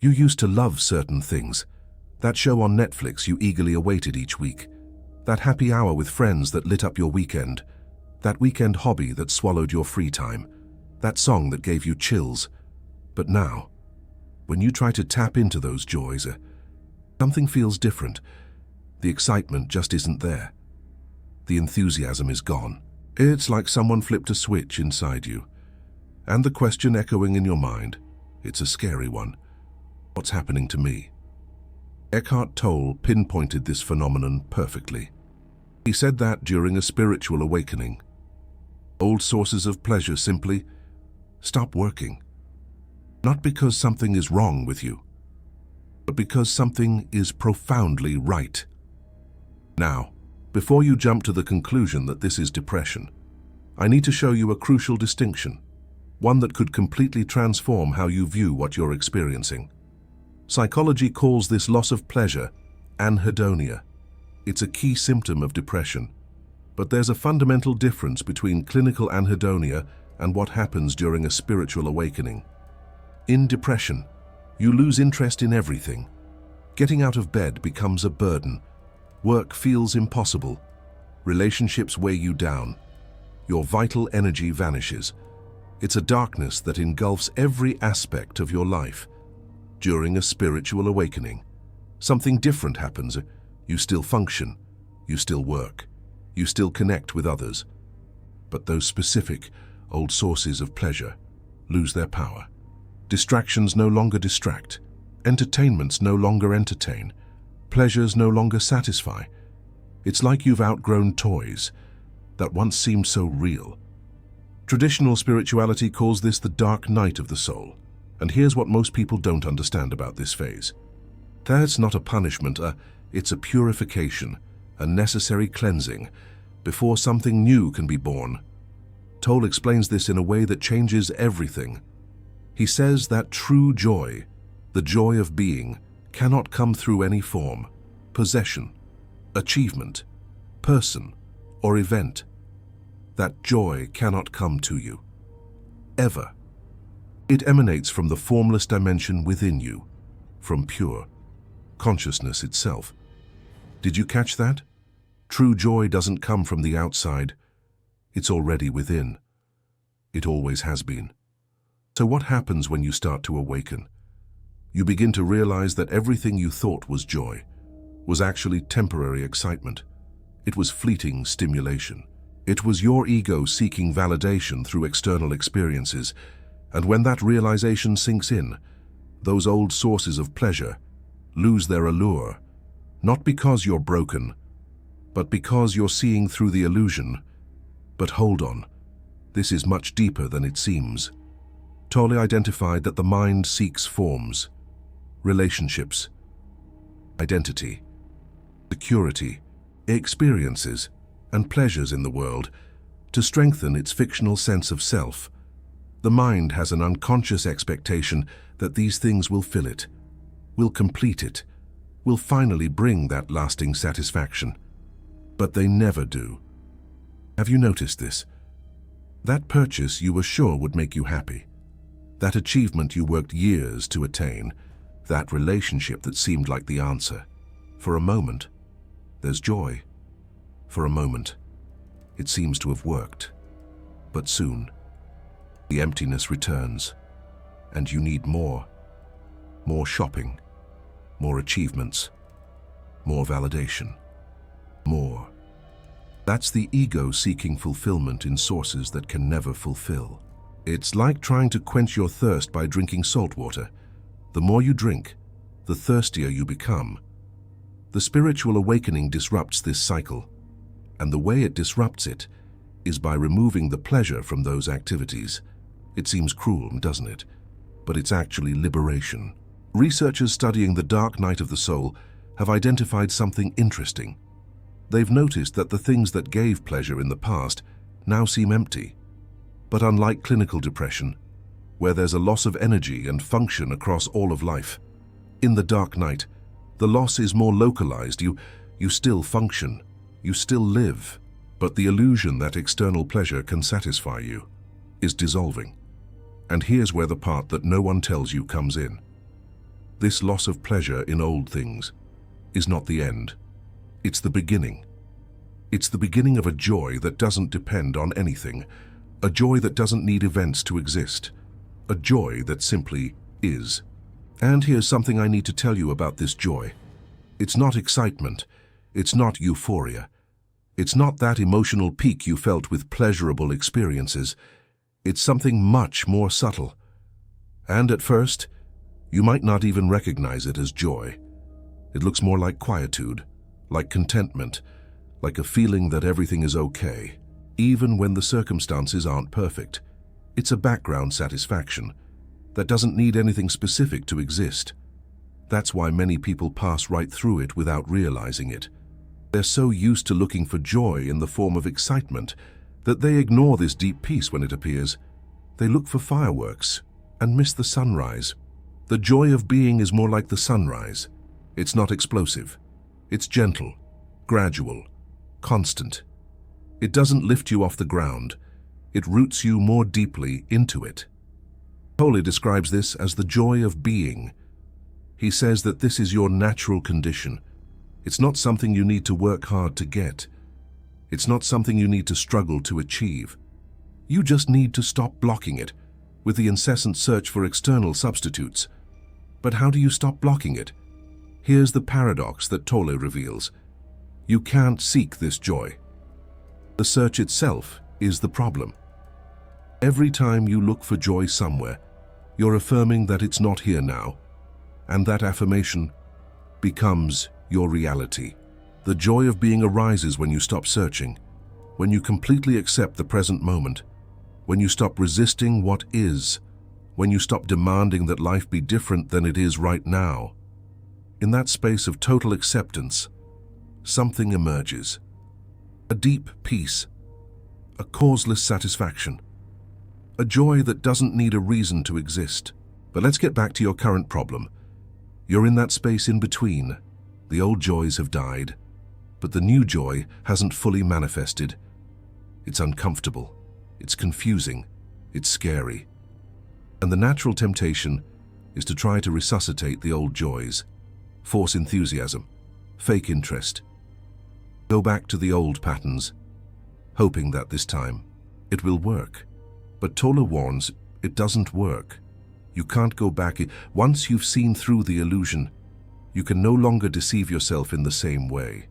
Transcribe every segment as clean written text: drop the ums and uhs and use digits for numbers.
You used to love certain things. That show on Netflix you eagerly awaited each week. That happy hour with friends that lit up your weekend. That weekend hobby that swallowed your free time. That song that gave you chills. But now, when you try to tap into those joys, something feels different. The excitement just isn't there. The enthusiasm is gone. It's like someone flipped a switch inside you. And the question echoing in your mind, it's a scary one. What's happening to me? Eckhart Tolle pinpointed this phenomenon perfectly. He said that during a spiritual awakening, old sources of pleasure simply stop working. Not because something is wrong with you, but because something is profoundly right. Now, before you jump to the conclusion that this is depression, I need to show you a crucial distinction, one that could completely transform how you view what you're experiencing. Psychology calls this loss of pleasure anhedonia. It's a key symptom of depression. But there's a fundamental difference between clinical anhedonia and what happens during a spiritual awakening. In depression, you lose interest in everything. Getting out of bed becomes a burden. Work feels impossible. Relationships weigh you down. Your vital energy vanishes. It's a darkness that engulfs every aspect of your life. During a spiritual awakening, something different happens. You still function, you still work, you still connect with others. But those specific, old sources of pleasure lose their power. Distractions no longer distract. Entertainments no longer entertain. Pleasures no longer satisfy. It's like you've outgrown toys that once seemed so real. Traditional spirituality calls this the dark night of the soul. And here's what most people don't understand about this phase. That's not a punishment, it's a purification, a necessary cleansing, before something new can be born. Tolle explains this in a way that changes everything. He says that true joy, the joy of being, cannot come through any form, possession, achievement, person, or event. That joy cannot come to you, ever. It emanates from the formless dimension within you, from pure consciousness itself. Did you catch that? True joy doesn't come from the outside. It's already within. It always has been. So what happens when you start to awaken? You begin to realize that everything you thought was joy was actually temporary excitement. It was fleeting stimulation. It was your ego seeking validation through external experiences. And when that realization sinks in, those old sources of pleasure lose their allure, not because you're broken, but because you're seeing through the illusion. But hold on, this is much deeper than it seems. Tolle identified that the mind seeks forms, relationships, identity, security, experiences, and pleasures in the world to strengthen its fictional sense of self. The mind has an unconscious expectation that these things will fill it, will complete it, will finally bring that lasting satisfaction. But they never do. Have you noticed this? That purchase you were sure would make you happy, that achievement you worked years to attain, that relationship that seemed like the answer. For a moment, there's joy. For a moment, it seems to have worked. But soon, the emptiness returns, and you need more. More shopping, more achievements, more validation, more. That's the ego seeking fulfillment in sources that can never fulfill. It's like trying to quench your thirst by drinking salt water. The more you drink, the thirstier you become. The spiritual awakening disrupts this cycle, and the way it disrupts it is by removing the pleasure from those activities. It seems cruel, doesn't it? But it's actually liberation. Researchers studying the dark night of the soul have identified something interesting. They've noticed that the things that gave pleasure in the past now seem empty. But unlike clinical depression, where there's a loss of energy and function across all of life, in the dark night, the loss is more localized. You still function, you still live, but the illusion that external pleasure can satisfy you is dissolving. And here's where the part that no one tells you comes in. This loss of pleasure in old things is not the end. It's the beginning. It's the beginning of a joy that doesn't depend on anything, a joy that doesn't need events to exist, a joy that simply is. And here's something I need to tell you about this joy. It's not excitement. It's not euphoria. It's not that emotional peak you felt with pleasurable experiences. It's something much more subtle. And at first, you might not even recognize it as joy. It looks more like quietude, like contentment, like a feeling that everything is okay, even when the circumstances aren't perfect. It's a background satisfaction that doesn't need anything specific to exist. That's why many people pass right through it without realizing it. They're so used to looking for joy in the form of excitement that they ignore this deep peace when it appears. They look for fireworks and miss the sunrise. The joy of being is more like the sunrise. It's not explosive. It's gentle, gradual, constant. It doesn't lift you off the ground. It roots you more deeply into it. Tolle describes this as the joy of being. He says that this is your natural condition. It's not something you need to work hard to get. It's not something you need to struggle to achieve. You just need to stop blocking it with the incessant search for external substitutes. But how do you stop blocking it? Here's the paradox that Tolle reveals. You can't seek this joy. The search itself is the problem. Every time you look for joy somewhere, you're affirming that it's not here now, and that affirmation becomes your reality. The joy of being arises when you stop searching, when you completely accept the present moment, when you stop resisting what is, when you stop demanding that life be different than it is right now. In that space of total acceptance, something emerges. A deep peace, a causeless satisfaction, a joy that doesn't need a reason to exist. But let's get back to your current problem. You're in that space in between. The old joys have died, but the new joy hasn't fully manifested. It's uncomfortable, it's confusing, it's scary. And the natural temptation is to try to resuscitate the old joys, force enthusiasm, fake interest. Go back to the old patterns, hoping that this time it will work. But Tolle warns, it doesn't work. You can't go back. Once you've seen through the illusion, you can no longer deceive yourself in the same way.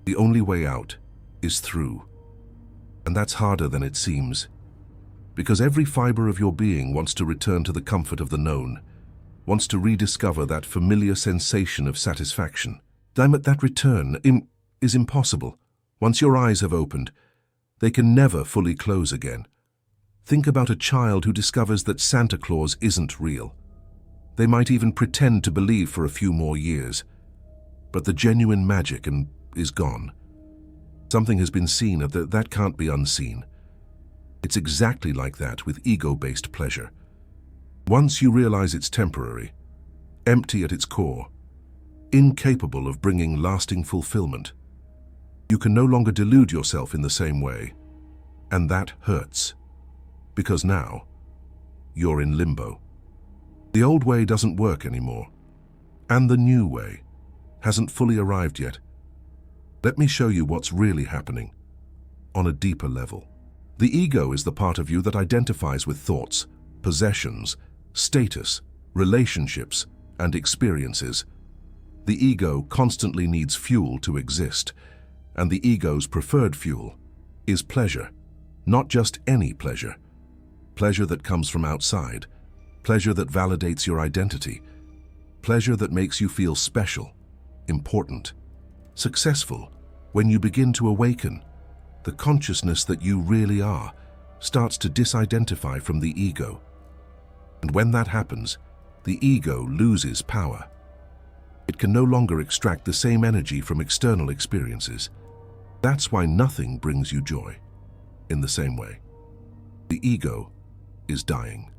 The only way out is through. And that's harder than it seems. Because every fiber of your being wants to return to the comfort of the known, wants to rediscover that familiar sensation of satisfaction. Damn it, that return is impossible. Once your eyes have opened, they can never fully close again. Think about a child who discovers that Santa Claus isn't real. They might even pretend to believe for a few more years. But the genuine magic is gone. Something has been seen that can't be unseen. It's exactly like that with ego-based pleasure. Once you realize it's temporary, empty at its core, incapable of bringing lasting fulfillment, you can no longer delude yourself in the same way. And that hurts. Because now, you're in limbo. The old way doesn't work anymore, and the new way hasn't fully arrived yet. Let me show you what's really happening on a deeper level. The ego is the part of you that identifies with thoughts, possessions, status, relationships, and experiences. The ego constantly needs fuel to exist, and the ego's preferred fuel is pleasure, not just any pleasure. Pleasure that comes from outside, pleasure that validates your identity, pleasure that makes you feel special, important, successful. When you begin to awaken, the consciousness that you really are starts to disidentify from the ego. And when that happens, the ego loses power. It can no longer extract the same energy from external experiences. That's why nothing brings you joy in the same way. The ego is dying,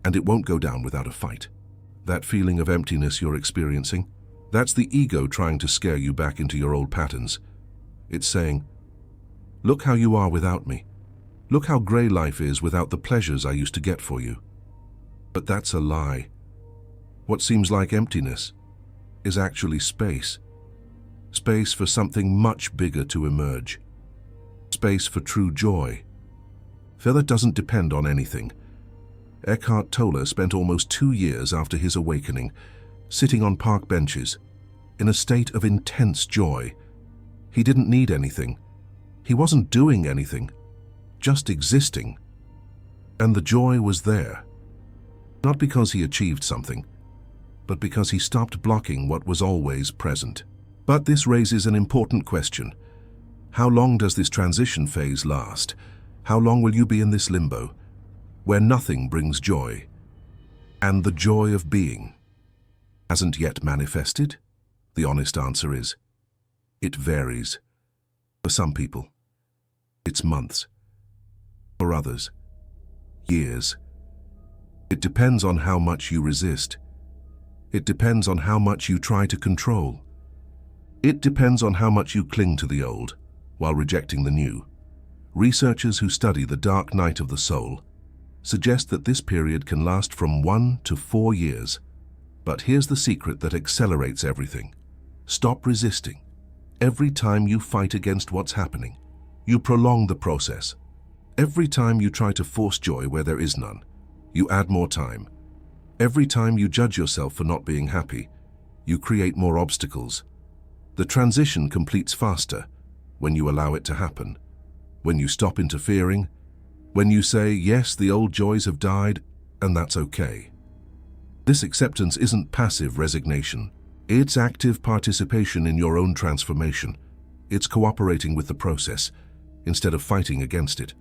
and it won't go down without a fight. That feeling of emptiness you're experiencing, that's the ego trying to scare you back into your old patterns. It's saying, look how you are without me. Look how grey life is without the pleasures I used to get for you. But that's a lie. What seems like emptiness is actually space. Space for something much bigger to emerge. Space for true joy. For that doesn't depend on anything. Eckhart Tolle spent almost 2 years after his awakening, sitting on park benches, in a state of intense joy. He didn't need anything. He wasn't doing anything, just existing. And the joy was there. Not because he achieved something, but because he stopped blocking what was always present. But this raises an important question. How long does this transition phase last? How long will you be in this limbo, where nothing brings joy, and the joy of being hasn't yet manifested? The honest answer is, it varies. For some people, it's months. For others, years. It depends on how much you resist. It depends on how much you try to control. It depends on how much you cling to the old while rejecting the new. Researchers who study the dark night of the soul suggest that this period can last from 1 to 4 years. But here's the secret that accelerates everything. Stop resisting. Every time you fight against what's happening, you prolong the process. Every time you try to force joy where there is none, you add more time. Every time you judge yourself for not being happy, you create more obstacles. The transition completes faster when you allow it to happen, when you stop interfering, when you say, yes, the old joys have died, and that's okay. This acceptance isn't passive resignation. It's active participation in your own transformation. It's cooperating with the process instead of fighting against it.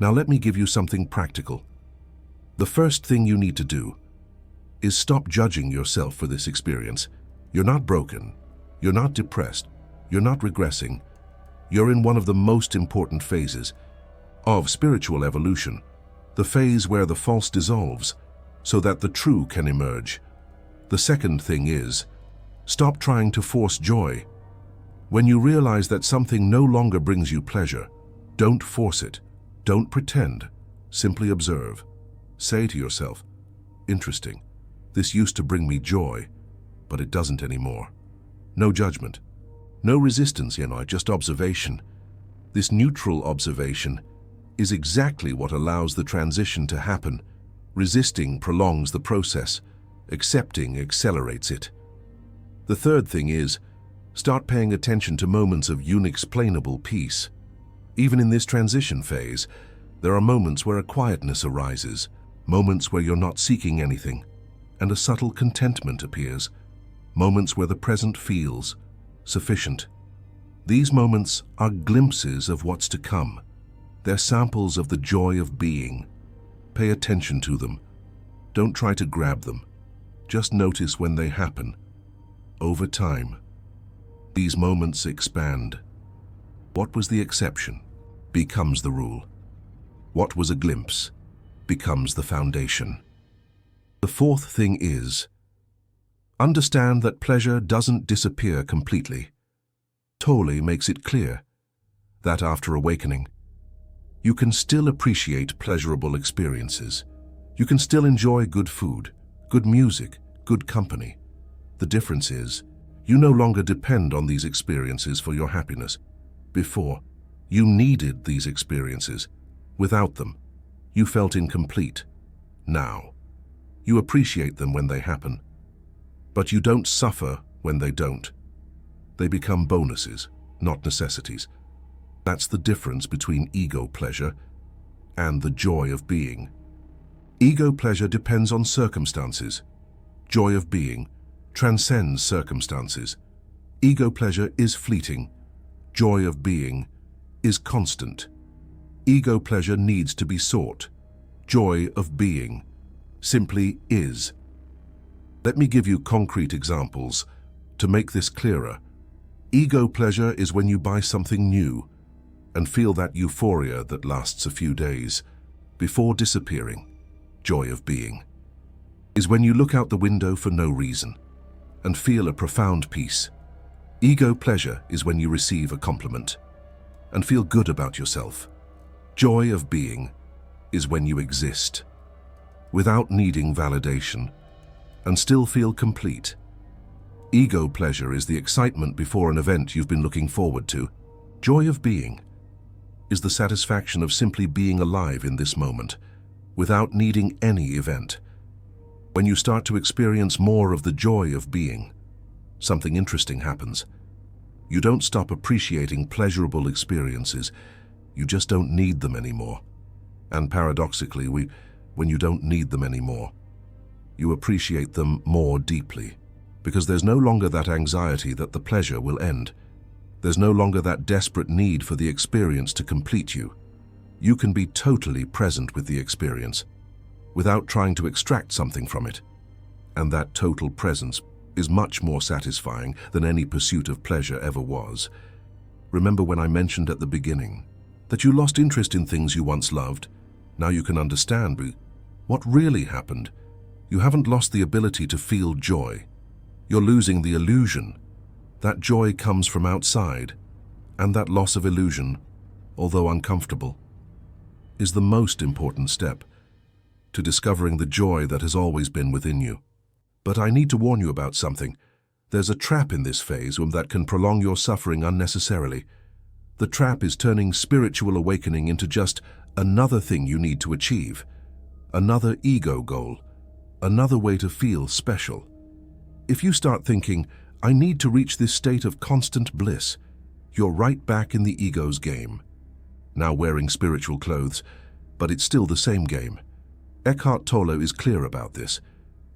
Now let me give you something practical. The first thing you need to do is stop judging yourself for this experience. You're not broken. You're not depressed. You're not regressing. You're in one of the most important phases of spiritual evolution, the phase where the false dissolves so that the true can emerge. The second thing is, stop trying to force joy. When you realize that something no longer brings you pleasure, don't force it. Don't pretend. Simply observe. Say to yourself, interesting, this used to bring me joy, but it doesn't anymore. No judgment. No resistance, just observation. This neutral observation is exactly what allows the transition to happen. Resisting prolongs the process. Accepting accelerates it. The third thing is, start paying attention to moments of unexplainable peace. Even in this transition phase, there are moments where a quietness arises, moments where you're not seeking anything, and a subtle contentment appears, moments where the present feels sufficient. These moments are glimpses of what's to come. They're samples of the joy of being. Pay attention to them. Don't try to grab them. Just notice when they happen. Over time, these moments expand. What was the exception becomes the rule. What was a glimpse becomes the foundation. The fourth thing is, understand that pleasure doesn't disappear completely. Tolle makes it clear that after awakening, you can still appreciate pleasurable experiences. You can still enjoy good food, good music, good company. The difference is, you no longer depend on these experiences for your happiness. Before, you needed these experiences. Without them, you felt incomplete. Now, you appreciate them when they happen. But you don't suffer when they don't. They become bonuses, not necessities. That's the difference between ego pleasure and the joy of being. Ego pleasure depends on circumstances. Joy of being transcends circumstances. Ego pleasure is fleeting. Joy of being is constant. Ego pleasure needs to be sought. Joy of being simply is. Let me give you concrete examples to make this clearer. Ego pleasure is when you buy something new and feel that euphoria that lasts a few days before disappearing. Joy of being is when you look out the window for no reason and feel a profound peace. Ego pleasure is when you receive a compliment and feel good about yourself. Joy of being is when you exist without needing validation. and still feel complete. Ego pleasure is the excitement before an event you've been looking forward to. Joy of being is the satisfaction of simply being alive in this moment, without needing any event. When you start to experience more of the joy of being, something interesting happens. You don't stop appreciating pleasurable experiences, you just don't need them anymore. And paradoxically, when you don't need them anymore, you appreciate them more deeply, because there's no longer that anxiety that the pleasure will end. There's no longer that desperate need for the experience to complete you. You can be totally present with the experience, without trying to extract something from it. And that total presence is much more satisfying than any pursuit of pleasure ever was. Remember when I mentioned at the beginning that you lost interest in things you once loved? Now you can understand what really happened. You haven't lost the ability to feel joy. You're losing the illusion. That joy comes from outside, and that loss of illusion, although uncomfortable, is the most important step to discovering the joy that has always been within you. But I need to warn you about something. There's a trap in this phase that can prolong your suffering unnecessarily. The trap is turning spiritual awakening into just another thing you need to achieve, another ego goal, another way to feel special. If you start thinking, I need to reach this state of constant bliss, you're right back in the ego's game. Now wearing spiritual clothes, but it's still the same game. Eckhart Tolle is clear about this.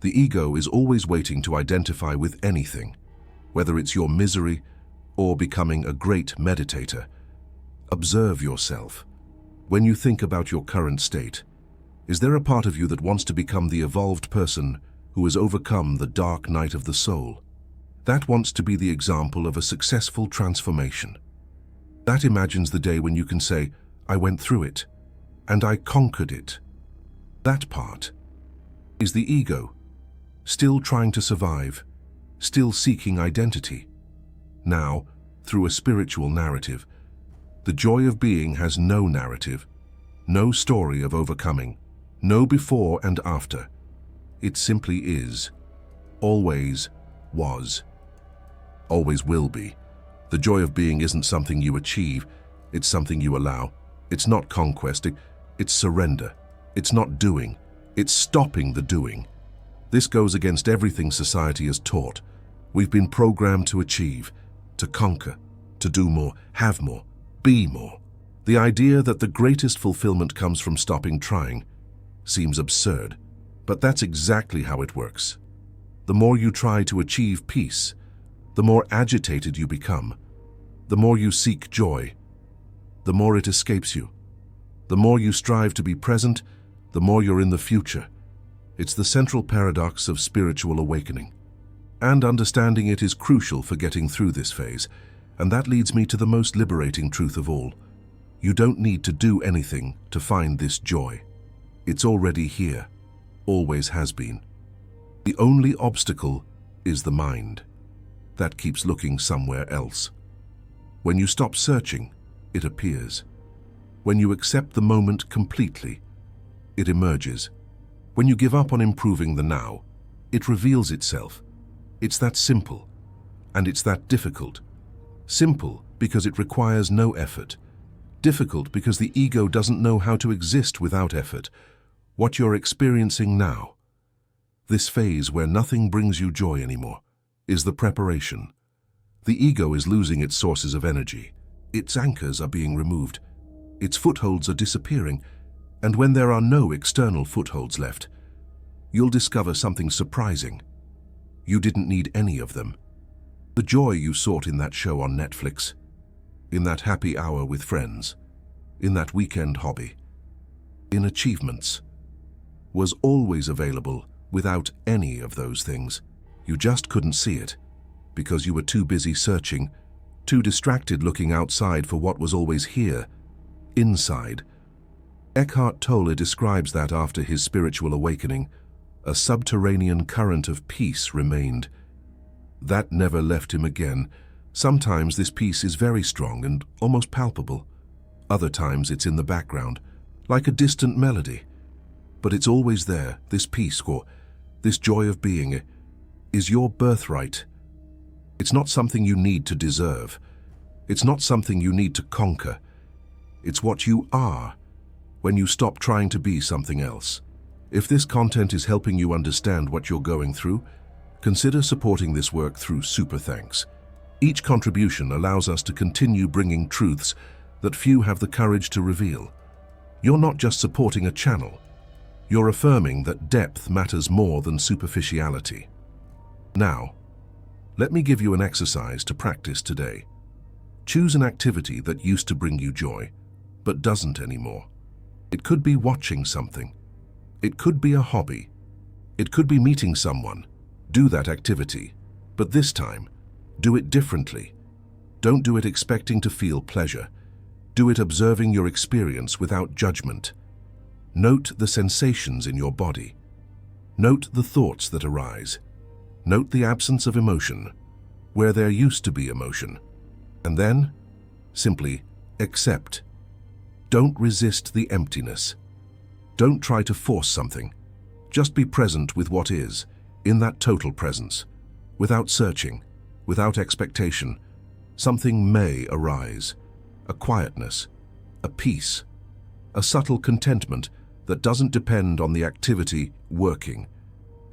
The ego is always waiting to identify with anything, whether it's your misery or becoming a great meditator. Observe yourself. When you think about your current state, is there a part of you that wants to become the evolved person who has overcome the dark night of the soul? That wants to be the example of a successful transformation. That imagines the day when you can say, I went through it, and I conquered it. That part is the ego, still trying to survive, still seeking identity. Now, through a spiritual narrative, the joy of being has no narrative, no story of overcoming, no before and after. It simply is, always was, always will be. The joy of being isn't something you achieve, it's something you allow. It's not conquest, it's surrender. It's not doing, it's stopping the doing. This goes against everything society has taught. We've been programmed to achieve, to conquer, to do more, have more, be more. The idea that the greatest fulfillment comes from stopping trying seems absurd, but that's exactly how it works. The more you try to achieve peace, the more agitated you become. The more you seek joy, the more it escapes you. The more you strive to be present, the more you're in the future. It's the central paradox of spiritual awakening. And understanding it is crucial for getting through this phase. And that leads me to the most liberating truth of all. You don't need to do anything to find this joy. It's already here, always has been. The only obstacle is the mind that keeps looking somewhere else. When you stop searching, it appears. When you accept the moment completely, it emerges. When you give up on improving the now, it reveals itself. It's that simple, and it's that difficult. Simple because it requires no effort. Difficult because the ego doesn't know how to exist without effort. What you're experiencing now, this phase where nothing brings you joy anymore, is the preparation. The ego is losing its sources of energy. Its anchors are being removed. Its footholds are disappearing. And when there are no external footholds left, you'll discover something surprising. You didn't need any of them. The joy you sought in that show on Netflix, in that happy hour with friends, in that weekend hobby, in achievements, was always available without any of those things. You just couldn't see it because you were too busy searching, too distracted looking outside for what was always here, inside. Eckhart Tolle describes that after his spiritual awakening, a subterranean current of peace remained. That never left him again. Sometimes this peace is very strong and almost palpable. Other times it's in the background, like a distant melody. But it's always there, this peace, or This joy of being is your birthright. It's not something you need to deserve. It's not something you need to conquer. It's what you are when you stop trying to be something else. If this content is helping you understand what you're going through, consider supporting this work through Super Thanks. Each contribution allows us to continue bringing truths that few have the courage to reveal. You're not just supporting a channel. You're affirming that depth matters more than superficiality. Now, let me give you an exercise to practice today. Choose an activity that used to bring you joy, but doesn't anymore. It could be watching something. It could be a hobby. It could be meeting someone. Do that activity, but this time, do it differently. Don't do it expecting to feel pleasure. Do it observing your experience without judgment. Note the sensations in your body. Note the thoughts that arise. Note the absence of emotion, where there used to be emotion. And then, simply accept. Don't resist the emptiness. Don't try to force something. Just be present with what is, in that total presence. Without searching, without expectation, something may arise. A quietness, a peace, a subtle contentment that doesn't depend on the activity working.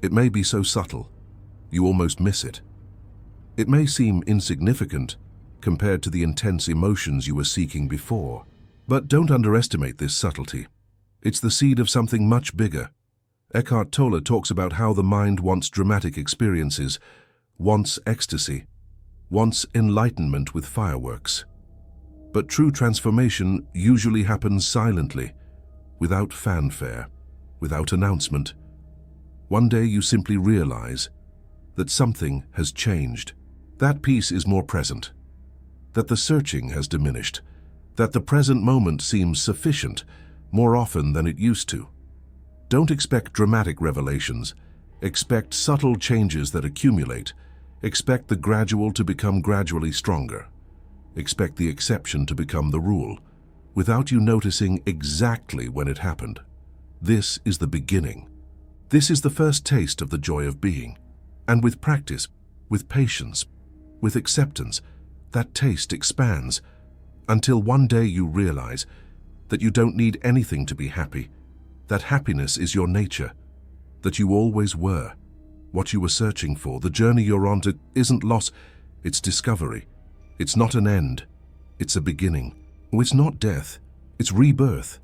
It may be so subtle, you almost miss it. It may seem insignificant compared to the intense emotions you were seeking before. But don't underestimate this subtlety. It's the seed of something much bigger. Eckhart Tolle talks about how the mind wants dramatic experiences, wants ecstasy, wants enlightenment with fireworks. But true transformation usually happens silently, without fanfare, without announcement. One day you simply realize that something has changed. That peace is more present, that the searching has diminished, that the present moment seems sufficient more often than it used to. Don't expect dramatic revelations. Expect subtle changes that accumulate. Expect the gradual to become gradually stronger. Expect the exception to become the rule, without you noticing exactly when it happened. This is the beginning. This is the first taste of the joy of being. And with practice, with patience, with acceptance, that taste expands until one day you realize that you don't need anything to be happy, that happiness is your nature, that you always were. What you were searching for, the journey you're on to, isn't loss, it's discovery. It's not an end, it's a beginning. It's not death, it's rebirth.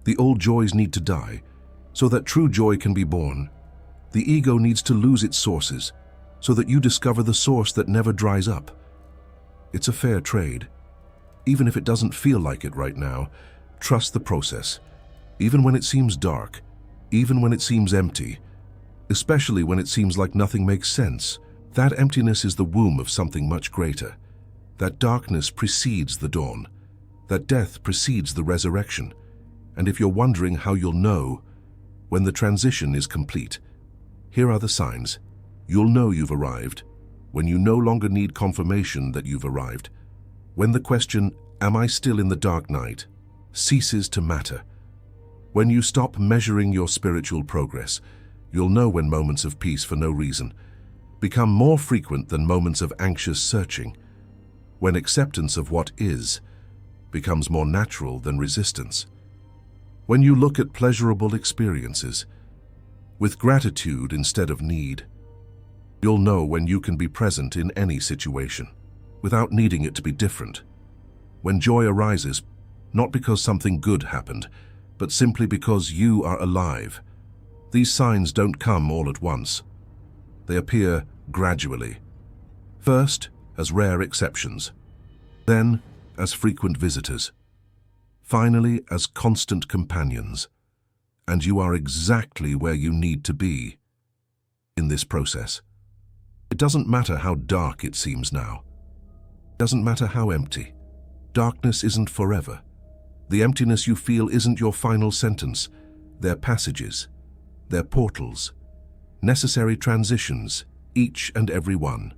The old joys need to die so that true joy can be born. The ego needs to lose its sources so that you discover the source that never dries up. It's a fair trade. Even if it doesn't feel like it right now, trust the process. Even when it seems dark, even when it seems empty, especially when it seems like nothing makes sense, that emptiness is the womb of something much greater. That darkness precedes the dawn. That death precedes the resurrection. And if you're wondering how you'll know when the transition is complete, here are the signs. You'll know you've arrived when you no longer need confirmation that you've arrived. When the question, "Am I still in the dark night?" ceases to matter. When you stop measuring your spiritual progress, you'll know when moments of peace for no reason become more frequent than moments of anxious searching. When acceptance of what is becomes more natural than resistance. When you look at pleasurable experiences with gratitude instead of need, you'll know when you can be present in any situation without needing it to be different. When joy arises, not because something good happened, but simply because you are alive. These signs don't come all at once. They appear gradually. First, as rare exceptions. Then, as frequent visitors. Finally, as constant companions. And you are exactly where you need to be in this process. It doesn't matter how dark it seems now. It doesn't matter how empty. Darkness isn't forever. The emptiness you feel isn't your final sentence. They're passages. They're portals. Necessary transitions, each and every one.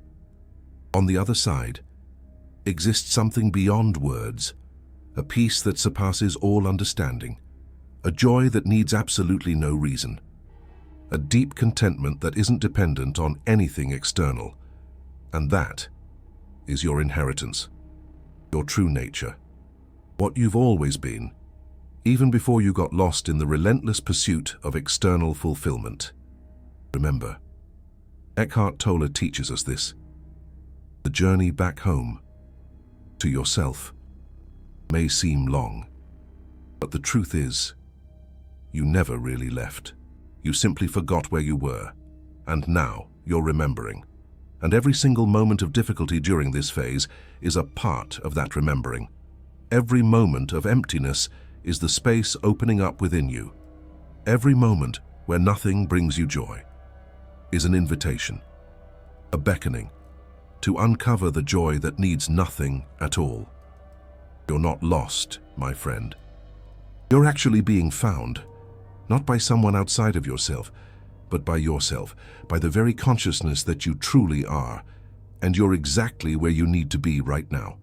On the other side exists something beyond words, a peace that surpasses all understanding, a joy that needs absolutely no reason, a deep contentment that isn't dependent on anything external. And that is your inheritance, your true nature, what you've always been, even before you got lost in the relentless pursuit of external fulfillment. Remember, Eckhart Tolle teaches us this. The journey back home, to yourself, may seem long, but the truth is, you never really left. You simply forgot where you were, and now you're remembering. And every single moment of difficulty during this phase is a part of that remembering. Every moment of emptiness is the space opening up within you. Every moment where nothing brings you joy is an invitation, a beckoning, to uncover the joy that needs nothing at all. You're not lost, my friend. You're actually being found, not by someone outside of yourself, but by yourself, by the very consciousness that you truly are, and you're exactly where you need to be right now.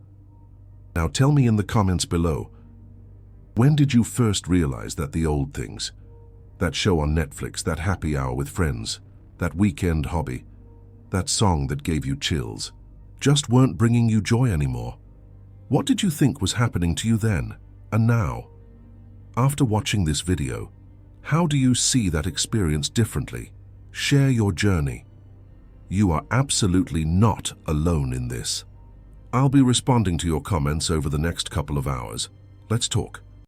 Now tell me in the comments below, when did you first realize that the old things, that show on Netflix, that happy hour with friends, that weekend hobby, that song that gave you chills, just weren't bringing you joy anymore? What did you think was happening to you then and now? After watching this video, how do you see that experience differently? Share your journey. You are absolutely not alone in this. I'll be responding to your comments over the next couple of hours. Let's talk.